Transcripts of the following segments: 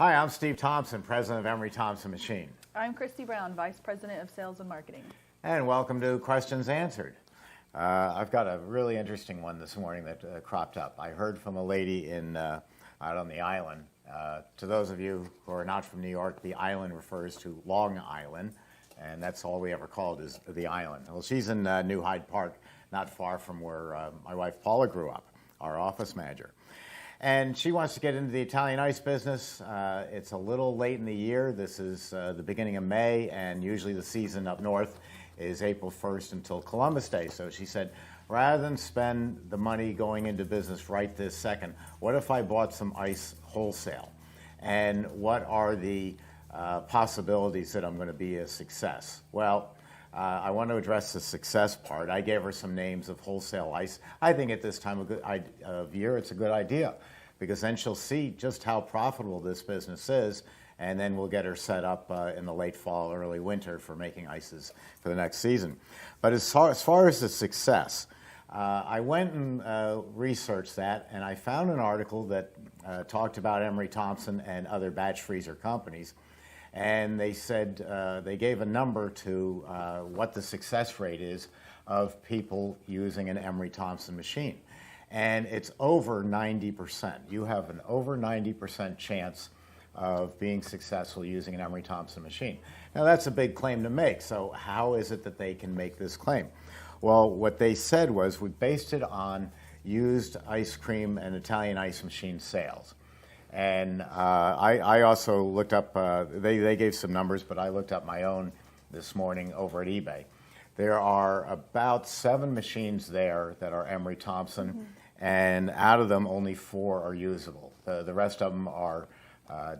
Hi, I'm Steve Thompson, president of Emery Thompson Machine. I'm Christy Brown, vice president of sales and marketing. And welcome to Questions Answered. I've got a really interesting one this morning that cropped up. I heard from a lady out on the island. To those of you who are not from New York, the island refers to Long Island, and that's all we ever called is the island. Well, she's in New Hyde Park, not far from where my wife Paula grew up, our office manager. And she wants to get into the Italian ice business. It's a little late in the year. This is the beginning of May, and usually the season up north is April 1st until Columbus Day. So she said, rather than spend the money going into business right this second, what if I bought some ice wholesale? And what are the possibilities that I'm going to be a success? Well, I want to address the success part. I gave her some names of wholesale ice. I think at this time of year it's a good idea, because then she'll see just how profitable this business is, and then we'll get her set up in the late fall, early winter for making ices for the next season. But as far as the success, I went and researched that, and I found an article that talked about Emery Thompson and other batch freezer companies. And they said, they gave a number to what the success rate is of people using an Emery Thompson machine. And it's over 90%. You have an over 90% chance of being successful using an Emery Thompson machine. Now that's a big claim to make, so how is it that they can make this claim? Well, what they said was we based it on used ice cream and Italian ice machine sales. And I also looked up, they gave some numbers, but I looked up my own this morning over at eBay. There are about 7 machines there that are Emery Thompson, and out of them only 4 are usable. The rest of them are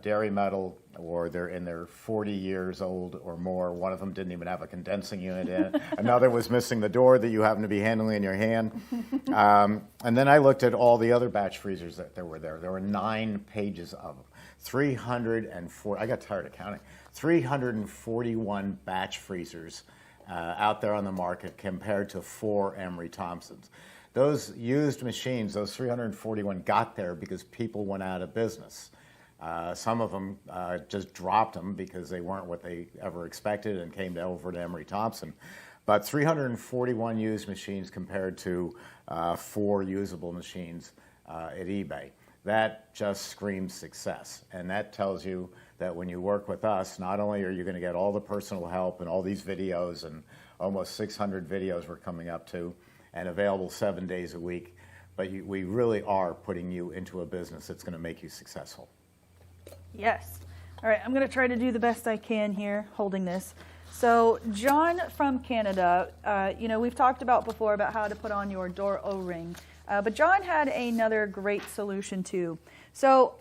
dairy metal, or they're in their 40 years old or more. One of them didn't even have a condensing unit in it. Another was missing the door that you happen to be handling in your hand. And then I looked at all the other batch freezers that there were there. There were 9 pages of them. 304, I got tired of counting, 341 batch freezers out there on the market compared to 4 Emery Thompsons. Those used machines, those 341 got there because people went out of business. Some of them just dropped them because they weren't what they ever expected and came over to Emery Thompson. But 341 used machines compared to 4 usable machines at eBay. That just screams success. And that tells you that when you work with us, not only are you going to get all the personal help and all these videos, and almost 600 videos we're coming up to, and available 7 days a week, but we really are putting you into a business that's going to make you successful. Yes. All right, I'm going to try to do the best I can here holding this. So John from Canada, we've talked about before about how to put on your door O-ring, but John had another great solution too. So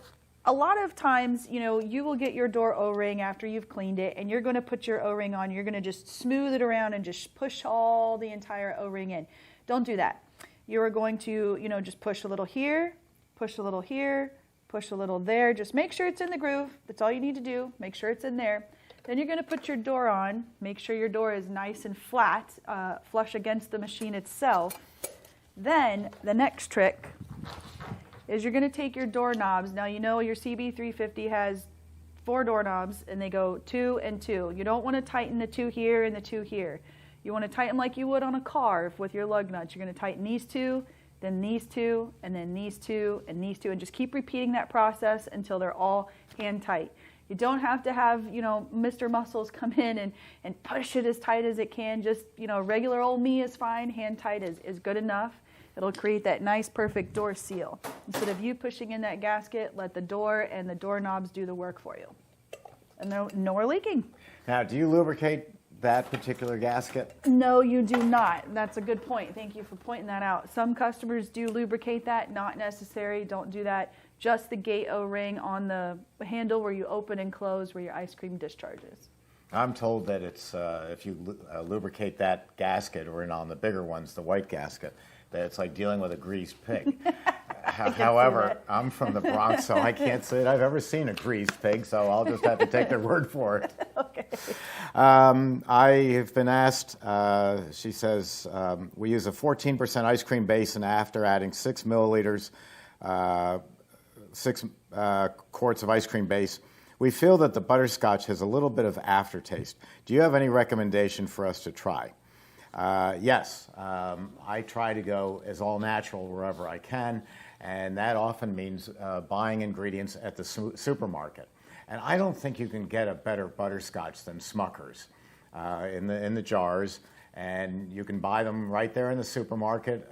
a lot of times, you will get your door O-ring after you've cleaned it, and you're going to put your O-ring on. You're going to just smooth it around and just push all the entire O-ring in. Don't do that. You are going to, just push a little here, push a little here, push a little there. Just make sure it's in the groove. That's all you need to do. Make sure it's in there. Then you're going to put your door on. Make sure your door is nice and flat, flush against the machine itself. Then the next trick is you're going to take your doorknobs. Now your CB350 has 4 doorknobs, and they go 2 and 2. You don't want to tighten the 2 here and the 2 here. You want to tighten like you would on a car with your lug nuts. You're going to tighten these 2, then these 2, and then these 2, and these 2, and just keep repeating that process until they're all hand tight. You don't have to have, Mr. Muscles come in and push it as tight as it can. Just, regular old me is fine. Hand tight is good enough. It'll create that nice, perfect door seal. Instead of you pushing in that gasket, let the door and the doorknobs do the work for you. And no more leaking. Now, do you lubricate that particular gasket? No, you do not. That's a good point. Thank you for pointing that out. Some customers do lubricate that. Not necessary. Don't do that. Just the gate O-ring on the handle where you open and close where your ice cream discharges. I'm told that it's if you lubricate that gasket, or on the bigger ones, the white gasket, that it's like dealing with a greased pig. However, I'm from the Bronx, so I can't say that I've ever seen a greased pig, so I'll just have to take their word for it. Okay. I have been asked, she says, we use a 14% ice cream base, and after adding 6 milliliters, 6 quarts of ice cream base, We feel that the butterscotch has a little bit of aftertaste. Do you have any recommendation for us to try? Yes, I try to go as all natural wherever I can, and that often means buying ingredients at the supermarket. And I don't think you can get a better butterscotch than Smucker's in the jars, and you can buy them right there in the supermarket.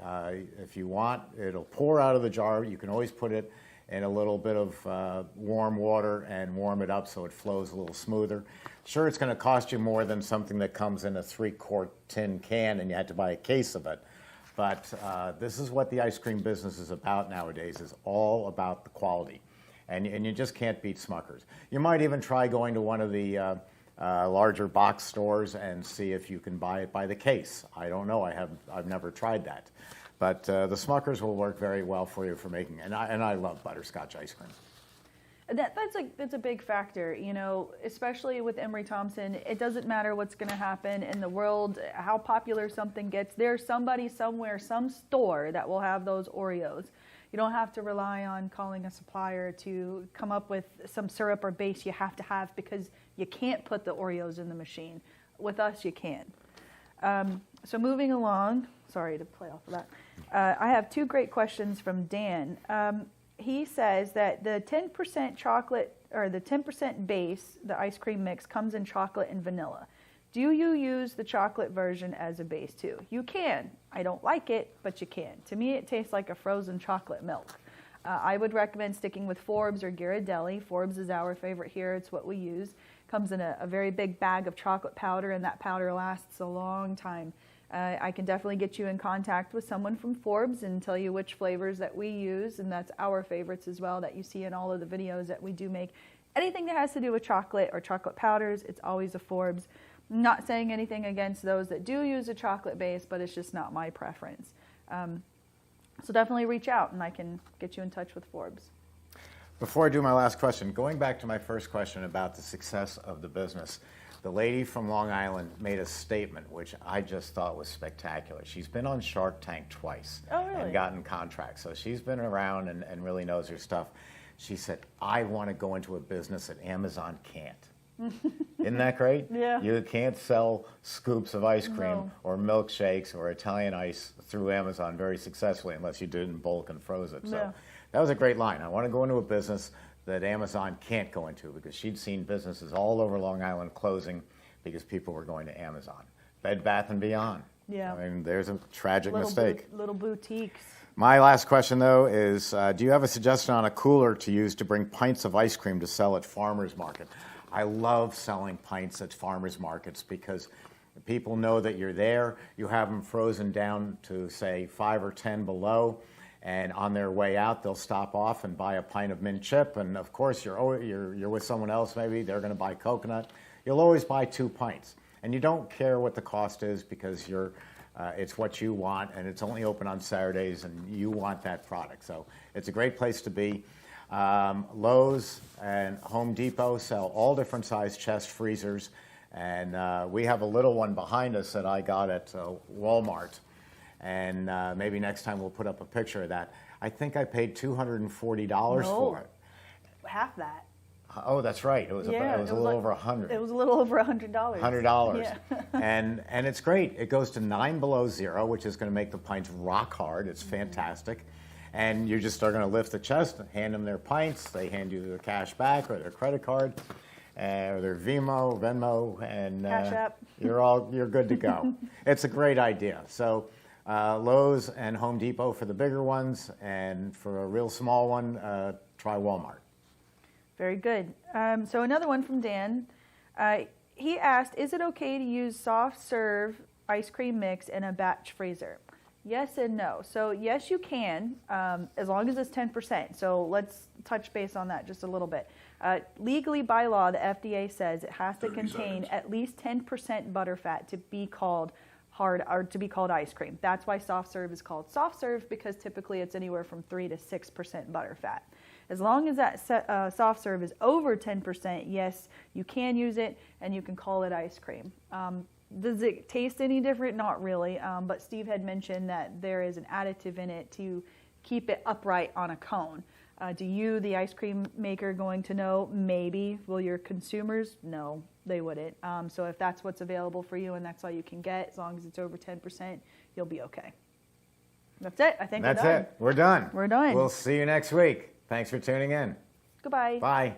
If you want, it'll pour out of the jar. You can always put it in a little bit of warm water and warm it up so it flows a little smoother. Sure, it's going to cost you more than something that comes in a 3-quart tin can and you had to buy a case of it. But this is what the ice cream business is about nowadays, is all about the quality. And you just can't beat Smucker's. You might even try going to one of the larger box stores and see if you can buy it by the case. I don't know. I've never tried that. But the Smucker's will work very well for you for making, and I love butterscotch ice cream. That's a big factor, you know, especially with Emery Thompson. It doesn't matter what's going to happen in the world, how popular something gets. There's somebody somewhere, some store that will have those Oreos. You don't have to rely on calling a supplier to come up with some syrup or base you have to have because you can't put the Oreos in the machine. With us, you can. So moving along, sorry to play off of that. I have 2 great questions from Dan. He says that the 10% chocolate or the 10% base, the ice cream mix, comes in chocolate and vanilla. Do you use the chocolate version as a base too? You can. I don't like it, but you can. To me, it tastes like a frozen chocolate milk. I would recommend sticking with Forbes or Ghirardelli. Forbes is our favorite here. It's what we use. Comes in a very big bag of chocolate powder, and that powder lasts a long time. I can definitely get you in contact with someone from Forbes and tell you which flavors that we use, and that's our favorites as well that you see in all of the videos that we do make. Anything that has to do with chocolate or chocolate powders, it's always a Forbes. I'm not saying anything against those that do use a chocolate base, but it's just not my preference. So definitely reach out and I can get you in touch with Forbes. Before I do my last question, going back to my first question about the success of the business, the lady from Long Island made a statement which I just thought was spectacular. She's been on Shark Tank twice and gotten contracts. So she's been around and really knows her stuff. She said, I want to go into a business that Amazon can't. Isn't that great? Yeah. You can't sell scoops of ice cream or milkshakes or Italian ice through Amazon very successfully unless you did it in bulk and froze it. So that was a great line. I want to go into a business that Amazon can't go into, because she'd seen businesses all over Long Island closing because people were going to Amazon. Bed Bath & Beyond. Yeah. I mean, there's a tragic mistake. Little boutiques. My last question, though, is do you have a suggestion on a cooler to use to bring pints of ice cream to sell at farmers market? I love selling pints at farmers markets because people know that you're there. You have them frozen down to, say, 5 or 10 below. And on their way out, they'll stop off and buy a pint of mint chip. And of course, you're with someone else. Maybe they're going to buy coconut. You'll always buy 2 pints, and you don't care what the cost is because it's what you want, and it's only open on Saturdays, and you want that product. So it's a great place to be. Lowe's and Home Depot sell all different size chest freezers, and we have a little one behind us that I got at Walmart. And maybe next time we'll put up a picture of that. I think I paid $240 for it. Half that. Oh, that's right. It was a little over $100. It was a little over $100. $100. Yeah. and it's great. It goes to 9 below zero, which is going to make the pints rock hard. It's fantastic. And you just are going to lift the chest, hand them their pints. They hand you their cash back or their credit card. Or their Venmo, and Cash App. You're good to go. It's a great idea. So Lowe's and Home Depot for the bigger ones, and for a real small one, try Walmart. Very good. So another one from Dan. He asked, is it okay to use soft serve ice cream mix in a batch freezer? Yes and no. So yes, you can, as long as it's 10%. So let's touch base on that just a little bit. Legally, by law, the FDA says it has to contain at least 10% butterfat to be called hard or to be called ice cream. That's why soft serve is called soft serve, because typically it's anywhere from 3 to 6% butterfat. As long as that soft serve is over 10%, yes, you can use it and you can call it ice cream. Does it taste any different? Not really, but Steve had mentioned that there is an additive in it to keep it upright on a cone. Do you, the ice cream maker, going to know? Maybe. Will your consumers? No, they wouldn't. So if that's what's available for you and that's all you can get, as long as it's over 10%, you'll be okay. That's it. I think That's we're done. it. We're done. We're done. We'll see you next week. Thanks for tuning in. Goodbye. Bye.